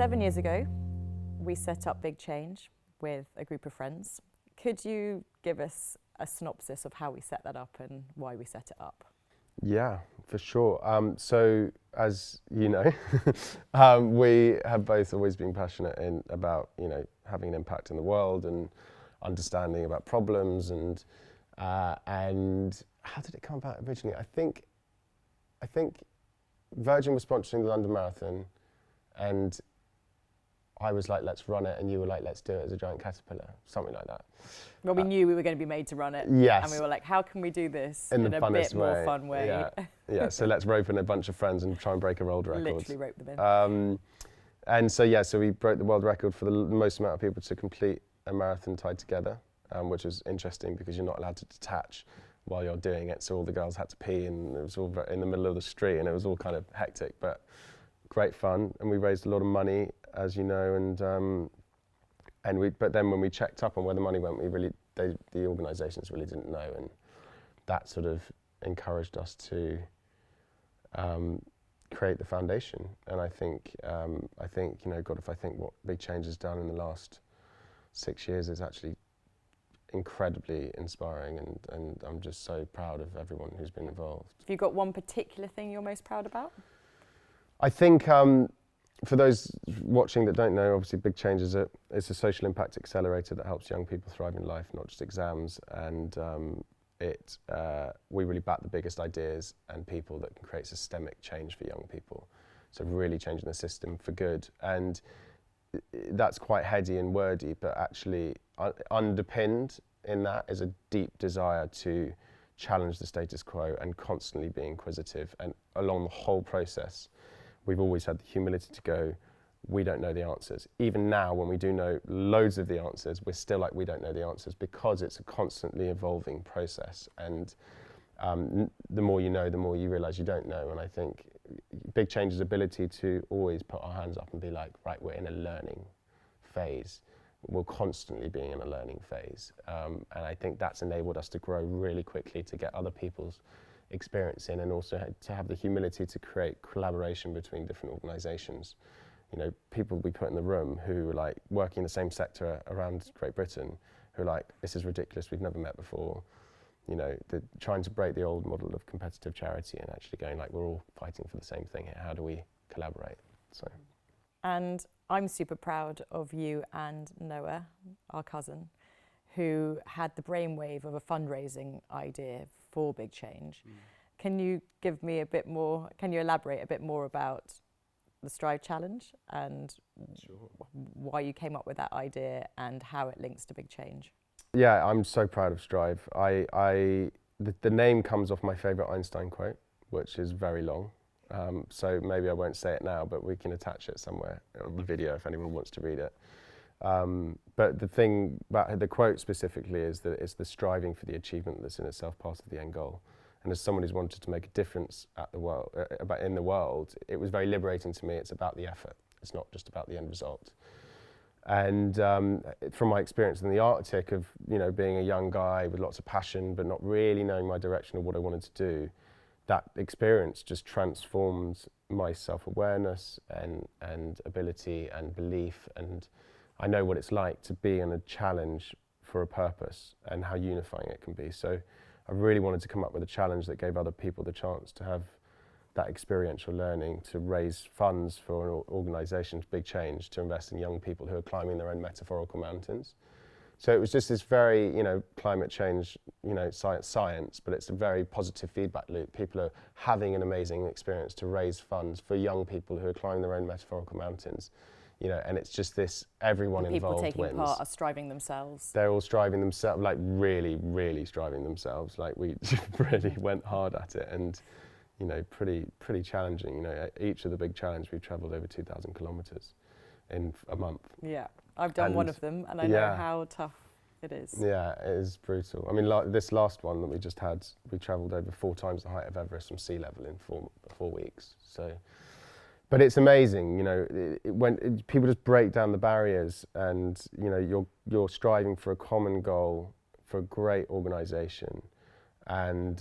7 years ago, we set up Big Change with a group of friends. Could you give us a synopsis of how we set that up and why we set it up? Yeah, for sure. So, as you know, we have both always been passionate about having an impact in the world and understanding about problems and how did it come about originally? I think Virgin was sponsoring the London Marathon, and I was like, let's run it, and you were like, let's do it as a giant caterpillar, something like that. Well, we knew we were going to be made to run it. Yes. And we were like, how can we do this in a bit more fun way? Yeah, so let's rope in a bunch of friends and try and break a world record. Literally rope them in. And so we broke the world record for the most amount of people to complete a marathon tied together, which was interesting because you're not allowed to detach while you're doing it. So all the girls had to pee, and it was all in the middle of the street, and it was all kind of hectic, but great fun. And we raised a lot of money, as you know, but then when we checked up on where the money went, the organisations really didn't know, and that sort of encouraged us to create the foundation. And I think if I think what Big Change has done in the last 6 years is actually incredibly inspiring, and I'm just so proud of everyone who's been involved. Have you got one particular thing you're most proud about? I think for those watching that don't know, obviously Big Change is a social impact accelerator that helps young people thrive in life, not just exams. And we really back the biggest ideas and people that can create systemic change for young people. So really changing the system for good. And that's quite heady and wordy, but actually underpinned in that is a deep desire to challenge the status quo and constantly be inquisitive. And along the whole process, we've always had the humility to go, we don't know the answers. Even now, when we do know loads of the answers, we're still like, we don't know the answers, because it's a constantly evolving process. And the more you know, the more you realize you don't know. And I think Big Change's ability to always put our hands up and be like, right, we're in a learning phase. We're constantly being in a learning phase. And I think that's enabled us to grow really quickly, to get other people's experience in, and also to have the humility to create collaboration between different organisations. People we put in the room who are like working in the same sector around Great Britain, who are like, this is ridiculous, we've never met before. They're trying to break the old model of competitive charity and actually going like, we're all fighting for the same thing here. How do we collaborate? And I'm super proud of you and Noah, our cousin, who had the brainwave of a fundraising idea for Big Change. Can you elaborate a bit more about the Strive Challenge and why you came up with that idea and how it links to Big Change? Yeah, I'm so proud of Strive. The name comes off my favourite Einstein quote, which is very long. So maybe I won't say it now, but we can attach it somewhere on the video if anyone wants to read it. But the thing about the quote specifically is that it's the striving for the achievement that's in itself part of the end goal. And as someone who's wanted to make a difference in the world, it was very liberating to me. It's about the effort. It's not just about the end result. And from my experience in the Arctic of being a young guy with lots of passion but not really knowing my direction of what I wanted to do, that experience just transformed my self-awareness and ability and belief, and I know what it's like to be in a challenge for a purpose and how unifying it can be. So I really wanted to come up with a challenge that gave other people the chance to have that experiential learning, to raise funds for an organisation, Big Change, to invest in young people who are climbing their own metaphorical mountains. So it was just this very, climate change, science, but it's a very positive feedback loop. People are having an amazing experience to raise funds for young people who are climbing their own metaphorical mountains. And it's just this, everyone involved wins. People taking part are striving themselves. They're all striving themselves, like really, really striving themselves. Like we really went hard at it, and pretty challenging. Each of the Big Challenge, we've travelled over 2,000 kilometres in a month. Yeah, I've done one of them, and I know how tough it is. Yeah, it is brutal. I mean, this last one that we just had, we travelled over 4 times the height of Everest from sea level in 4 weeks. So. But it's amazing, when people just break down the barriers, and you're striving for a common goal, for a great organisation, and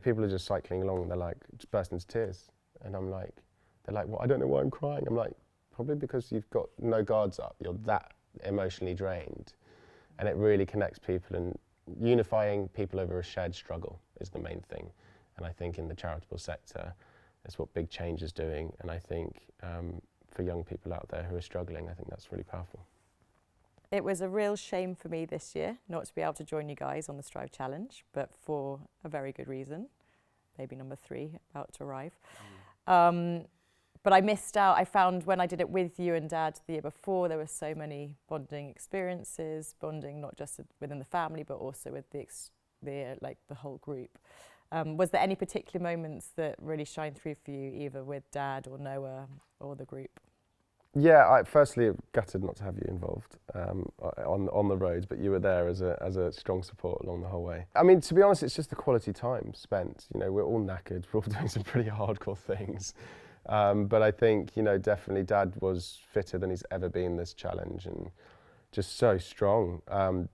people are just cycling along, and they're like just burst into tears, and I'm like, they're like, well, I don't know why I'm crying. I'm like, probably because you've got no guards up. You're that emotionally drained, and it really connects people, and unifying people over a shared struggle is the main thing. And I think in the charitable sector, that's what Big Change is doing. And I think for young people out there who are struggling, I think that's really powerful. It was a real shame for me this year not to be able to join you guys on the Strive Challenge, but for a very good reason. Baby number 3 about to arrive. But I missed out. I found when I did it with you and Dad the year before, there were so many bonding experiences, bonding not just within the family, but also with the whole group. Was there any particular moments that really shine through for you, either with Dad or Noah or the group? Yeah, firstly, gutted not to have you involved on the roads, but you were there as a strong support along the whole way. I mean, to be honest, it's just the quality time spent. You know, we're all knackered, we're all doing some pretty hardcore things. But I think, you know, definitely Dad was fitter than he's ever been this challenge, and just so strong.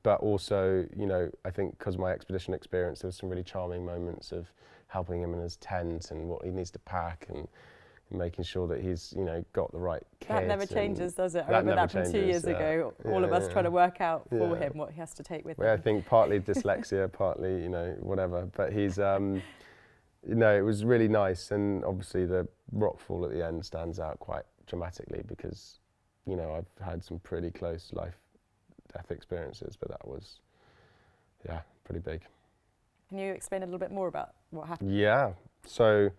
But also, you know, I think because of my expedition experience, there was some really charming moments of helping him in his tent and what he needs to pack, and making sure that he's, you know, got the right kit. That never changes, does it? I remember that from 2 years ago, all of us trying to work out for him what he has to take with him. I think partly dyslexia, partly, you know, whatever. But he's, you know, it was really nice. And obviously the rockfall at the end stands out quite dramatically because, you know, I've had some pretty close life-death experiences, but that was, yeah, pretty big. Can you explain a little bit more about what happened? Yeah. So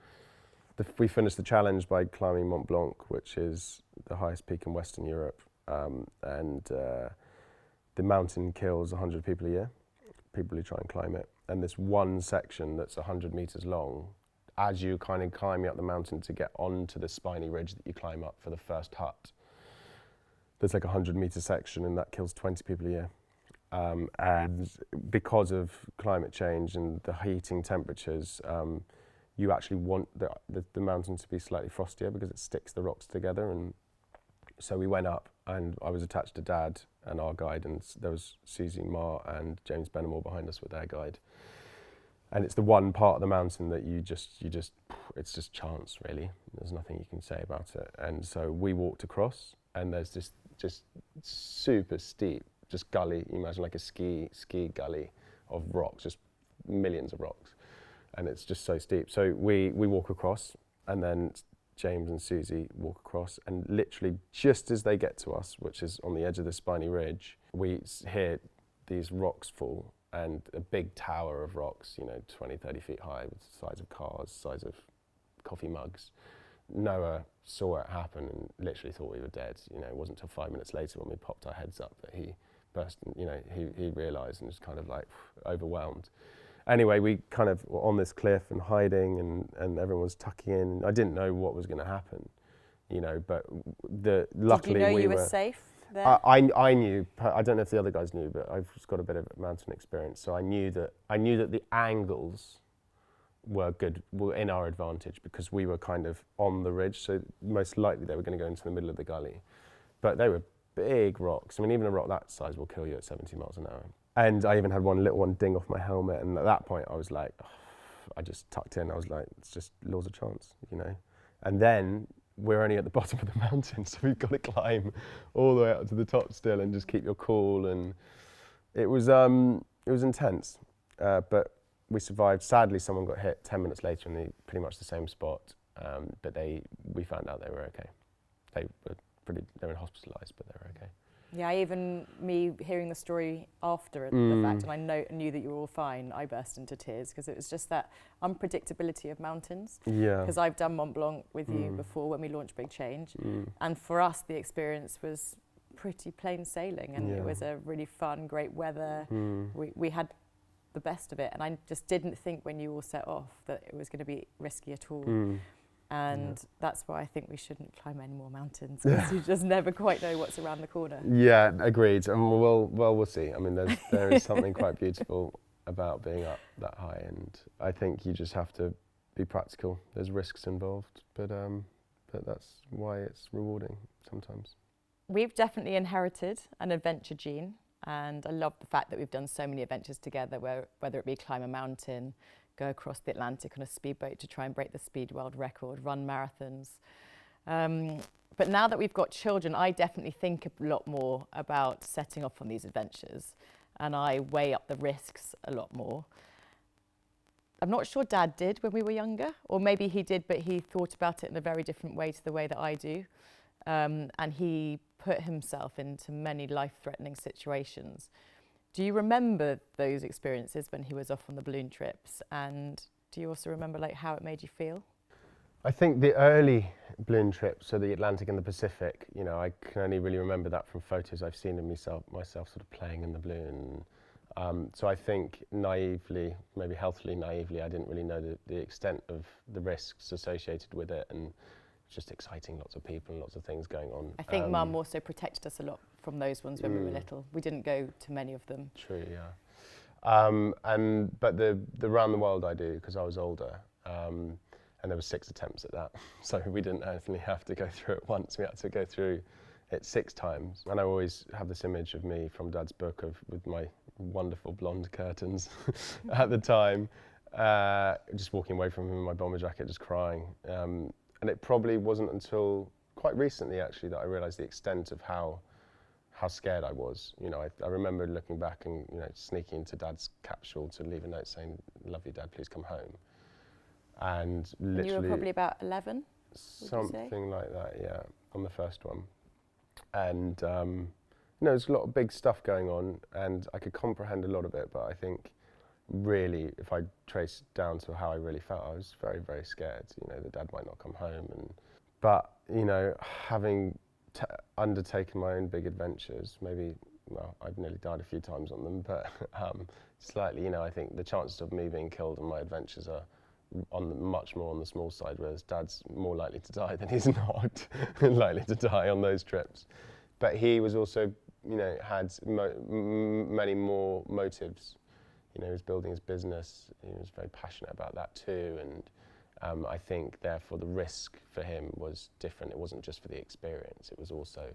we finished the challenge by climbing Mont Blanc, which is the highest peak in Western Europe. The mountain kills 100 people a year, people who try and climb it. And this one section that's 100 meters long, as you kind of climb up the mountain to get onto the spiny ridge that you climb up for the first hut, there's like a 100-meter section, and that kills 20 people a year. And because of climate change and the heating temperatures, you actually want the mountain to be slightly frostier because it sticks the rocks together. And so we went up, and I was attached to Dad and our guide, and there was Susie Marr and James Benamore behind us with their guide. And it's the one part of the mountain that it's just chance, really. There's nothing you can say about it. And so we walked across, and there's this just super steep, just gully. You imagine like a ski gully of rocks, just millions of rocks. And it's just so steep. So we walk across, and then James and Susie walk across, and literally just as they get to us, which is on the edge of the spiny ridge, we hear these rocks fall, and a big tower of rocks, you know, 20, 30 feet high, with the size of cars, size of coffee mugs. Noah saw it happen and literally thought we were dead. You know, it wasn't until 5 minutes later when we popped our heads up that he burst, and, you know, he realised and was kind of like overwhelmed. Anyway, we kind of were on this cliff and hiding, and everyone was tucking in. I didn't know what was going to happen, you know, but luckily Did you know you were were safe there? I knew. I don't know if the other guys knew, but I've just got a bit of mountain experience, so I knew that the angles were in our advantage because we were kind of on the ridge, so most likely they were going to go into the middle of the gully. But they were big rocks. I mean, even a rock that size will kill you at 70 miles an hour. And I even had one little one ding off my helmet, and at that point I was like, I just tucked in. I was like, it's just laws of chance, you know. And then we're only at the bottom of the mountain, so we've got to climb all the way up to the top still and just keep your cool. And it was intense, but we survived. Sadly, someone got hit 10 minutes later in pretty much the same spot, but we found out they were okay. They were hospitalised, but they were okay. Yeah, me hearing the story after the fact, and I knew that you were all fine, I burst into tears because it was just that unpredictability of mountains. Yeah. Because I've done Mont Blanc with you before when we launched Big Change, and for us the experience was pretty plain sailing, and it was a really fun, great weather. We had the best of it, and I just didn't think when you all set off that it was going to be risky at all. And that's why I think we shouldn't climb any more mountains, because you just never quite know what's around the corner. Yeah, agreed. And we'll see. I mean, there is something quite beautiful about being up that high, and I think you just have to be practical. There's risks involved, but that's why it's rewarding sometimes. We've definitely inherited an adventure gene, and I love the fact that we've done so many adventures together, whether it be climb a mountain, go across the Atlantic on a speedboat to try and break the speed world record, run marathons. But now that we've got children, I definitely think a lot more about setting off on these adventures, and I weigh up the risks a lot more. I'm not sure Dad did when we were younger, or maybe he did, but he thought about it in a very different way to the way that I do. And he put himself into many life-threatening situations. Do you remember those experiences when he was off on the balloon trips? And do you also remember like how it made you feel? I think the early balloon trips, so the Atlantic and the Pacific, you know, I can only really remember that from photos I've seen of myself sort of playing in the balloon. So I think naively, maybe healthily naively, I didn't really know the extent of the risks associated with it, and just exciting, lots of people and lots of things going on. I think Mum also protected us a lot from those ones when we were little. We didn't go to many of them. True, yeah. But the round the world I do, because I was older, and there were 6 attempts at that. So we didn't only have to go through it once, we had to go through it 6 times. And I always have this image of me from Dad's book with my wonderful blonde curtains at the time, just walking away from him in my bomber jacket, just crying. And it probably wasn't until quite recently, actually, that I realised the extent of how scared I was. You know, I remember looking back and, you know, sneaking into Dad's capsule to leave a note saying, "Love you, Dad, please come home." And literally... You were probably about 11? Something like that, yeah, on the first one. And, you know, there's a lot of big stuff going on, and I could comprehend a lot of it, but I think really, if I trace down to how I really felt, I was very, very scared, you know, that Dad might not come home. But, you know, having undertaken my own big adventures, maybe, well, I've nearly died a few times on them, but slightly, you know, I think the chances of me being killed on my adventures are much more on the small side, whereas Dad's more likely to die than he's not likely to die on those trips. But he was also, you know, had many more motives. You know, he was building his business. He was very passionate about that too, and I think therefore the risk for him was different. It wasn't just for the experience. It was also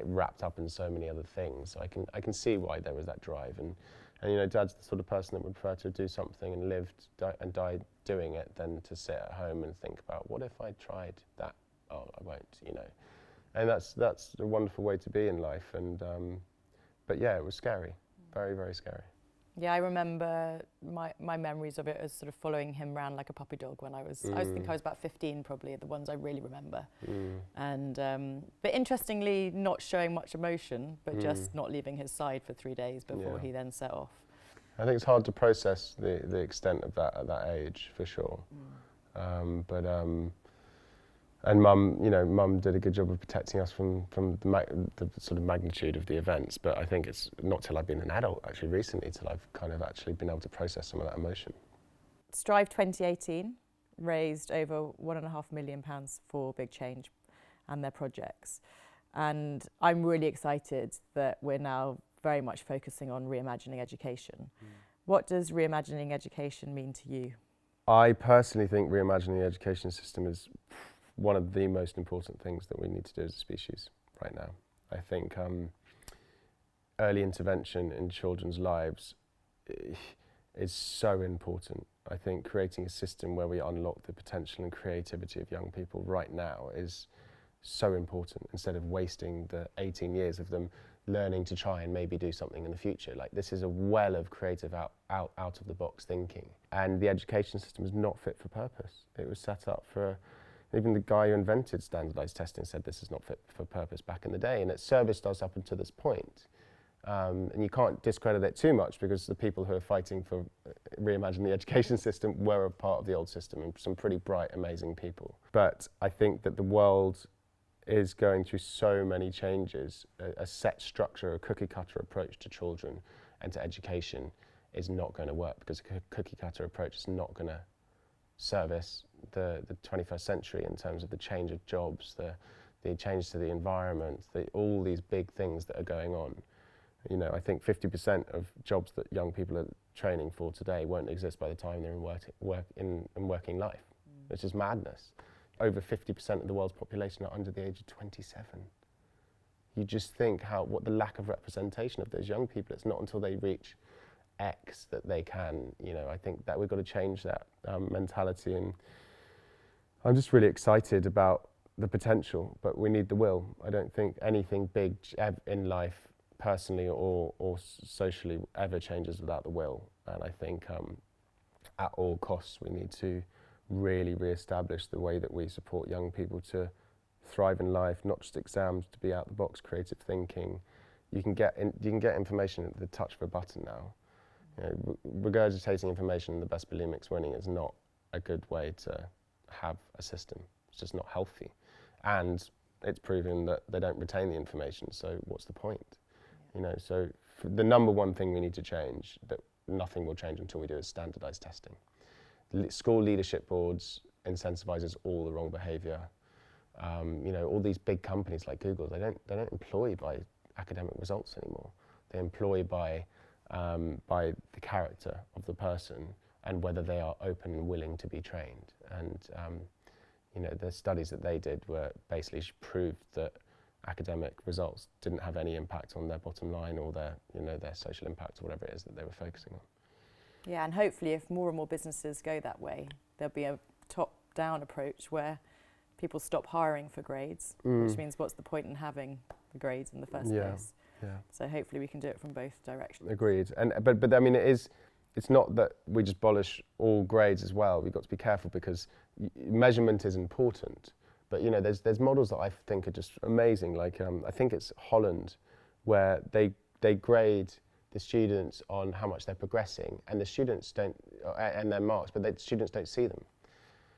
wrapped up in so many other things. So I can see why there was that drive. And you know, Dad's the sort of person that would prefer to do something and live and die doing it than to sit at home and think about, what if I tried that? Oh, I won't, you know. And that's a wonderful way to be in life. And but yeah, it was scary, very, very scary. Yeah, I remember my memories of it as sort of following him around like a puppy dog when I think I was about 15 probably, the ones I really remember. And but interestingly, not showing much emotion, but just not leaving his side for 3 days before he then set off. I think it's hard to process the extent of that at that age, for sure. And Mum did a good job of protecting us from the sort of magnitude of the events. But I think it's not till I've been an adult, actually, recently, till I've kind of actually been able to process some of that emotion. Strive 2018 raised over £1.5 million for Big Change and their projects. And I'm really excited that we're now very much focusing on reimagining education. What does reimagining education mean to you? I personally think reimagining the education system is one of the most important things that we need to do as a species right now. I think early intervention in children's lives is so important. I think creating a system where we unlock the potential and creativity of young people right now is so important, instead of wasting the 18 years of them learning to try and maybe do something in the future. Like, this is a well of creative out of the box thinking. And the education system is not fit for purpose. It was set up for, even the guy who invented standardized testing said this is not fit for purpose back in the day, and it serviced us up until this point. And you can't discredit it too much, because the people who are fighting for reimagining the education system were a part of the old system, and some pretty bright, amazing people. But I think that the world is going through so many changes. A set structure, a cookie cutter approach to children and to education is not going to work, because a cookie cutter approach is not going to service the 21st century in terms of the change of jobs, the change to the environment, all these big things that are going on. You know, I think 50% of jobs that young people are training for today won't exist by the time they're in working life, which is madness. Over 50% of the world's population are under the age of 27. You just think what the lack of representation of those young people. It's not until they reach X that they can, you know, I think that we've got to change that mentality. And I'm just really excited about the potential, but we need the will. I don't think anything big in life, personally or socially, ever changes without the will. And I think at all costs we need to really re-establish the way that we support young people to thrive in life, not just exams, to be out the box, creative thinking. You can get information at the touch of a button now. You know, regurgitating information, the best bulimics winning, is not a good way to have a system. It's just not healthy. And it's proven that they don't retain the information, so what's the point? You know, so the number one thing we need to change, that nothing will change until we do, is standardized testing. School leadership boards incentivizes all the wrong behavior. You know, all these big companies like Google, they don't employ by academic results anymore. They employ by the character of the person and whether they are open and willing to be trained. And you know, the studies that they did were basically proved that academic results didn't have any impact on their bottom line or their, you know, their social impact or whatever it is that they were focusing on. Yeah, and hopefully if more and more businesses go that way, there'll be a top-down approach where people stop hiring for grades, which means what's the point in having the grades in the first place? Yeah. So hopefully we can do it from both directions. Agreed. And but I mean, it's not that we just abolish all grades as well. We've got to be careful because measurement is important. But you know, there's models that I think are just amazing. Like I think it's Holland, where they grade the students on how much they're progressing, and the students don't, and their marks, but the students don't see them.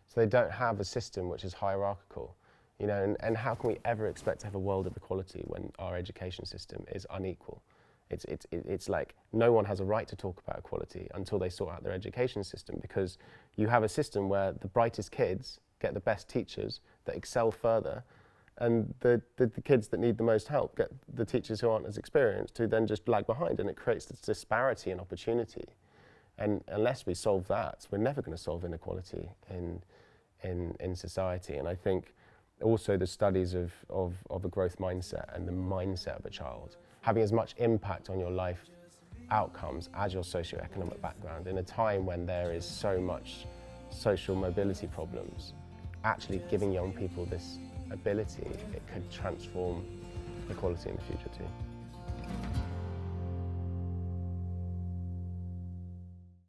So they don't have a system which is hierarchical, you know. And how can we ever expect to have a world of equality when our education system is unequal? It's like no one has a right to talk about equality until they sort out their education system, because you have a system where the brightest kids get the best teachers that excel further, and the kids that need the most help get the teachers who aren't as experienced, who then just lag behind, and it creates this disparity in opportunity. And unless we solve that, we're never going to solve inequality in society. And I think also the studies of a growth mindset and the mindset of a child having as much impact on your life outcomes as your socioeconomic background in a time when there is so much social mobility problems, actually giving young people this ability, it could transform equality in the future too.